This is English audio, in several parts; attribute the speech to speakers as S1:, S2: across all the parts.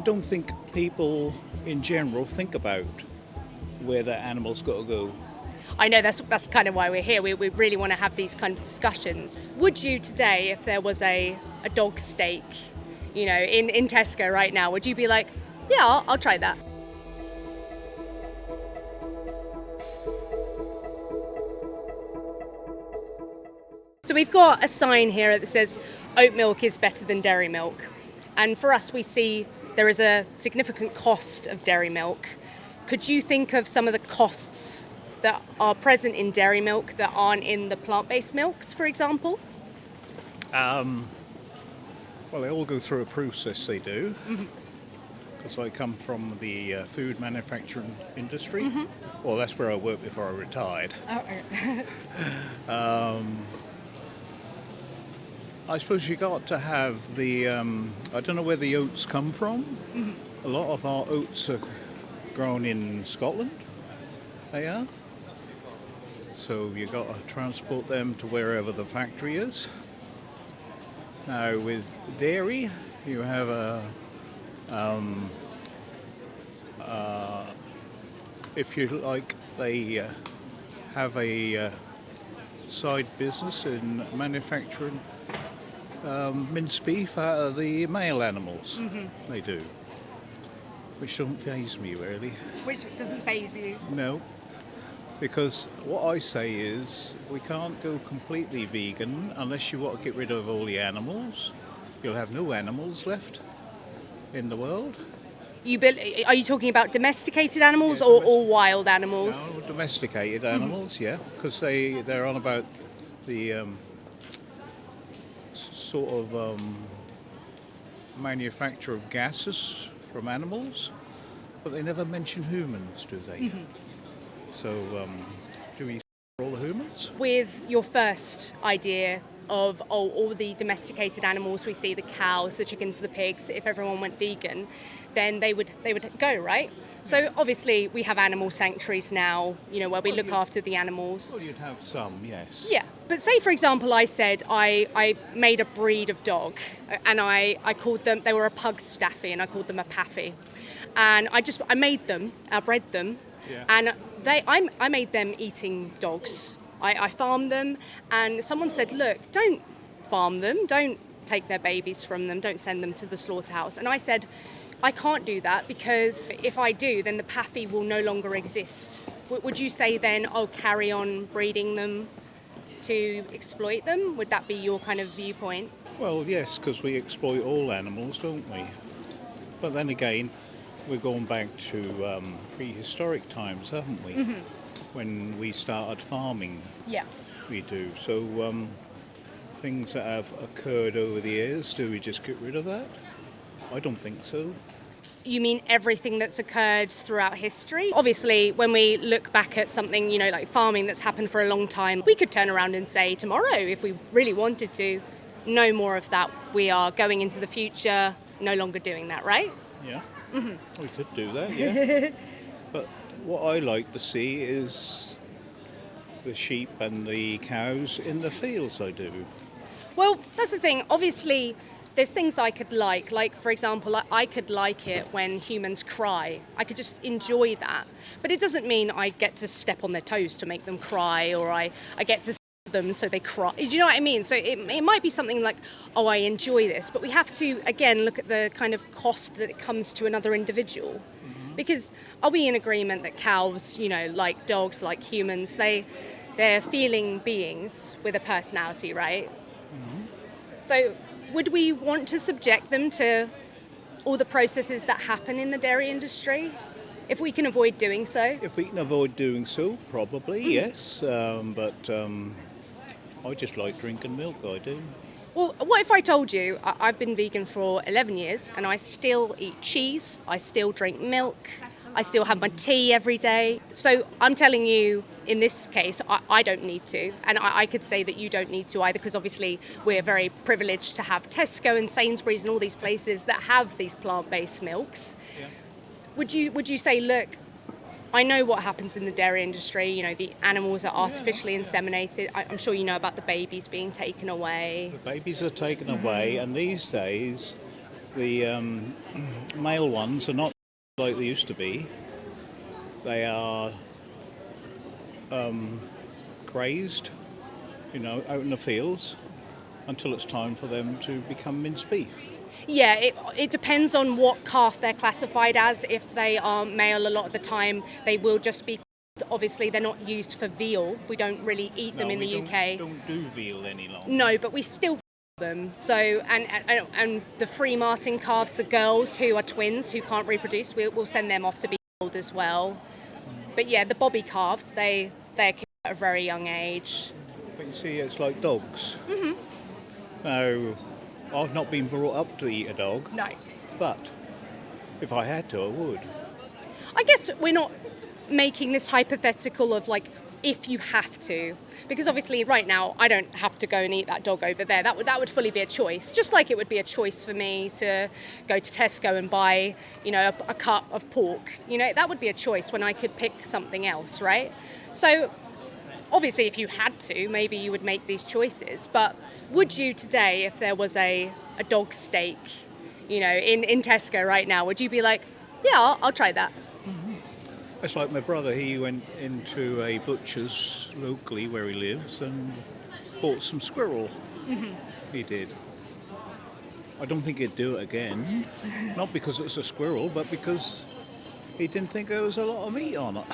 S1: don't think people in general think about where their animals got to go.
S2: I know that's kind of why we're here. We really want to have these kind of discussions. Would you today, if there was a dog steak, in Tesco right now, would you be like, yeah, I'll try that? So we've got a sign here that says oat milk is better than dairy milk. And for us, we see there is a significant cost of dairy milk. Could you think of some of the costs that are present in dairy milk that aren't in the plant-based milks, for example?
S1: Well, they all go through a process, they do, because I come from the food manufacturing industry. Well, that's where I worked before I retired. I suppose you got to have the, I don't know where the oats come from. A lot of our oats are grown in Scotland, they are. So you got to transport them to wherever the factory is. Now with dairy, you have if you like, they have a side business in manufacturing minced beef out of the male animals. They do, which don't faze me really.
S2: Which doesn't faze you?
S1: No, because what I say is we can't go completely vegan unless you want to get rid of all the animals. You'll have no animals left in the world.
S2: Are you talking about domesticated animals or wild animals?
S1: No, domesticated animals, yeah, because they're on about the sort of manufacture of gases from animals, but they never mention humans, do they? So, do we all the humans?
S2: With your first idea of all the domesticated animals we see, the cows, the chickens, the pigs, if everyone went vegan, then they would go, right? So obviously we have animal sanctuaries now, where we look after the animals.
S1: Well, you'd have some, yes.
S2: Yeah, but say for example I said I made a breed of dog and I called them, they were a pug staffy and I called them a paffy. And I made them, I bred them, and I made them eating dogs. I farmed them, and someone said, look, don't farm them, don't take their babies from them, don't send them to the slaughterhouse. And I said, I can't do that because if I do, then the paffy will no longer exist. Would you say then, carry on breeding them to exploit them? Would that be your kind of viewpoint?
S1: Well, yes, because we exploit all animals, don't we? But then again, we're going back to prehistoric times, haven't we? When we started farming.
S2: Yeah.
S1: We do. So things that have occurred over the years, do we just get rid of that? I don't think so.
S2: You mean everything that's occurred throughout history? Obviously, when we look back at something, like farming that's happened for a long time, we could turn around and say tomorrow, if we really wanted to, no more of that. We are going into the future, no longer doing that, right?
S1: Yeah. We could do that, yeah. But what I like to see is the sheep and the cows in the fields, I do.
S2: Well, that's the thing. Obviously, there's things I could like for example, I could like it when humans cry. I could just enjoy that. But it doesn't mean I get to step on their toes to make them cry, or I get to them so they cry. Do you know what I mean? So it might be something like, I enjoy this, but we have to, again, look at the kind of cost that it comes to another individual. Because are we in agreement that cows, like dogs, like humans, they're feeling beings with a personality, right? So would we want to subject them to all the processes that happen in the dairy industry, if we can avoid doing so?
S1: If we can avoid doing so, probably, yes. But I just like drinking milk, I do.
S2: Well, what if I told you I've been vegan for 11 years and I still eat cheese, I still drink milk, I still have my tea every day. So I'm telling you, in this case, I don't need to. And I could say that you don't need to either, because obviously we're very privileged to have Tesco and Sainsbury's and all these places that have these plant-based milks.
S1: Yeah.
S2: Would you say, look, I know what happens in the dairy industry, the animals are artificially inseminated. I'm sure you know about the babies being taken away.
S1: The babies are taken away, and these days The male ones are not like they used to be. They are grazed, out in the fields until it's time for them to become minced beef.
S2: Yeah, it depends on what calf they're classified as. If they are male, a lot of the time they will just be. Obviously, they're not used for veal. We don't really eat them in the UK.
S1: Don't do veal any longer.
S2: No, but we still them. So and the free Martin calves, the girls who are twins who can't reproduce, we'll send them off to be sold as well. But yeah, the bobby calves, they're killed at a very young age.
S1: But you see, it's like dogs. Mm-hmm. Now, I've not been brought up to eat a dog.
S2: No.
S1: But if I had to, I would. I
S2: guess we're not making this hypothetical of like, if you have to. Because obviously right now I don't have to go and eat that dog over there. That would fully be a choice. Just like it would be a choice for me to go to Tesco and buy, a cut of pork. That would be a choice when I could pick something else, right? So obviously if you had to, maybe you would make these choices. But would you today, if there was a dog steak, in Tesco right now, would you be like, yeah, I'll try that?
S1: It's like my brother, he went into a butcher's locally where he lives and bought some squirrel. Mm-hmm. He did. I don't think he'd do it again. Not because it's a squirrel, but because he didn't think there was a lot of meat on it.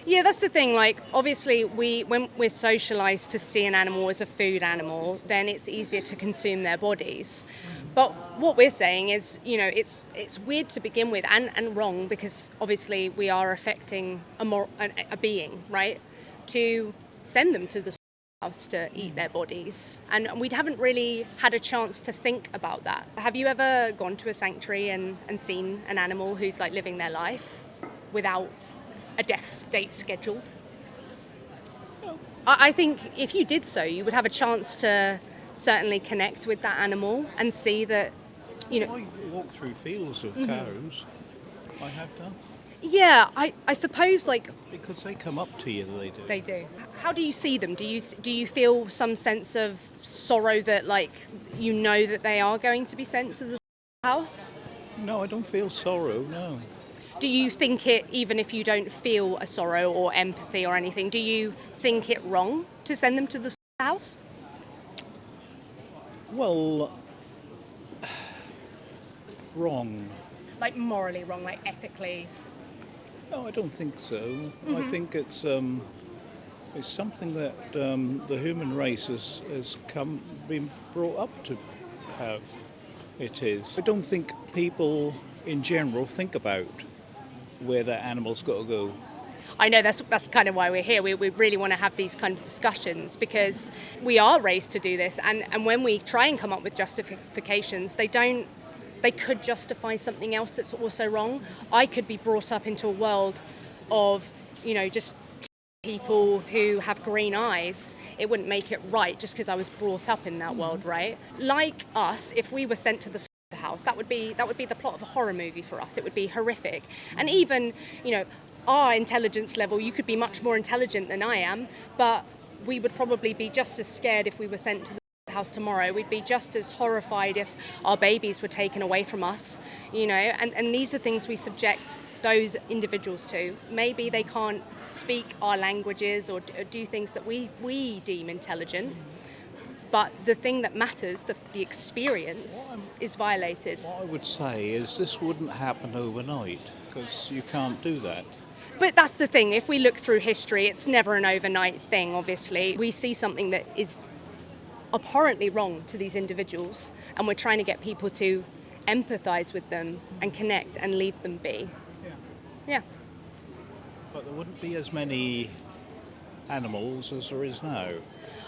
S2: Yeah, that's the thing. Like, obviously, when we're socialised to see an animal as a food animal, then it's easier to consume their bodies. But what we're saying is, it's weird to begin with and wrong because obviously we are affecting a being, right? To send them to the house to eat their bodies. And we haven't really had a chance to think about that. Have you ever gone to a sanctuary and seen an animal who's like living their life without a death date scheduled? No. I think if you did so, you would have a chance to certainly connect with that animal and see that,
S1: I walk through fields of cows. I have done.
S2: Yeah, I suppose
S1: because they come up to you, they do.
S2: They do. How do you see them? Do you feel some sense of sorrow that that they are going to be sent to the house?
S1: No, I don't feel sorrow, no.
S2: Do you think it, even if you don't feel a sorrow or empathy or anything, do you think it wrong to send them to the house?
S1: Well, wrong.
S2: Like morally wrong, like ethically?
S1: No, I don't think so. Mm-hmm. I think it's something that the human race has been brought up to have. It is. I don't think people in general think about where their animals got to go.
S2: I know that's kind of why we're here. We really want to have these kind of discussions because we are raised to do this, and when we try and come up with justifications, they could justify something else that's also wrong. I could be brought up into a world of, just people who have green eyes. It wouldn't make it right just because I was brought up in that world, right? Like us, if we were sent to the house, that would be the plot of a horror movie for us. It would be horrific. And even, our intelligence level, you could be much more intelligent than I am, but we would probably be just as scared if we were sent to the house tomorrow. We'd be just as horrified if our babies were taken away from us, and these are things we subject those individuals to. Maybe they can't speak our languages or do things that we deem intelligent, but the thing that matters, the experience, is violated.
S1: What I would say is this wouldn't happen overnight because you can't do that.
S2: But that's the thing, if we look through history, it's never an overnight thing, obviously. We see something that is abhorrently wrong to these individuals, and we're trying to get people to empathise with them and connect and leave them be. Yeah.
S1: But there wouldn't be as many animals as there is now.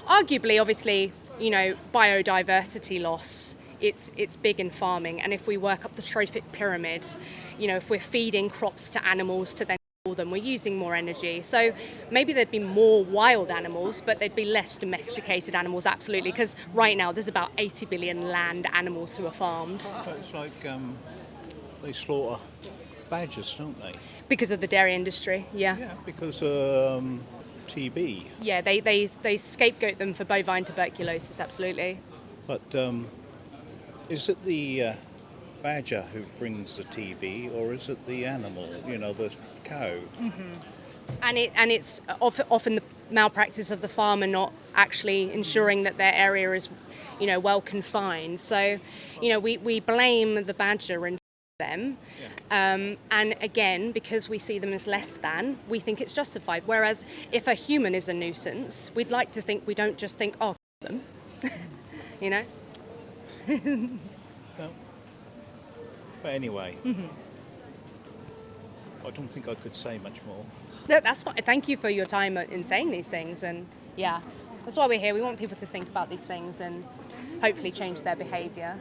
S2: Arguably, obviously, biodiversity loss, it's big in farming, and if we work up the trophic pyramid, if we're feeding crops to animals to then kill them, we're using more energy. So maybe there'd be more wild animals, but there'd be less domesticated animals, absolutely, because right now there's about 80 billion land animals who are farmed.
S1: So it's like they slaughter badgers, don't they?
S2: Because of the dairy industry, yeah.
S1: Yeah, because TB.
S2: Yeah, they scapegoat them for bovine tuberculosis, absolutely.
S1: But is it the badger who brings the TB, or is it the animal, the cow?
S2: And it's often the malpractice of the farmer not actually ensuring that their area is, well confined. So, we blame the badger and them. And again, because we see them as less than, we think it's justified. Whereas if a human is a nuisance, we'd like to think we don't just think, oh, them,
S1: No. But anyway, I don't think I could say much more.
S2: No, that's fine. Thank you for your time in saying these things. And yeah, that's why we're here. We want people to think about these things and hopefully change their behaviour.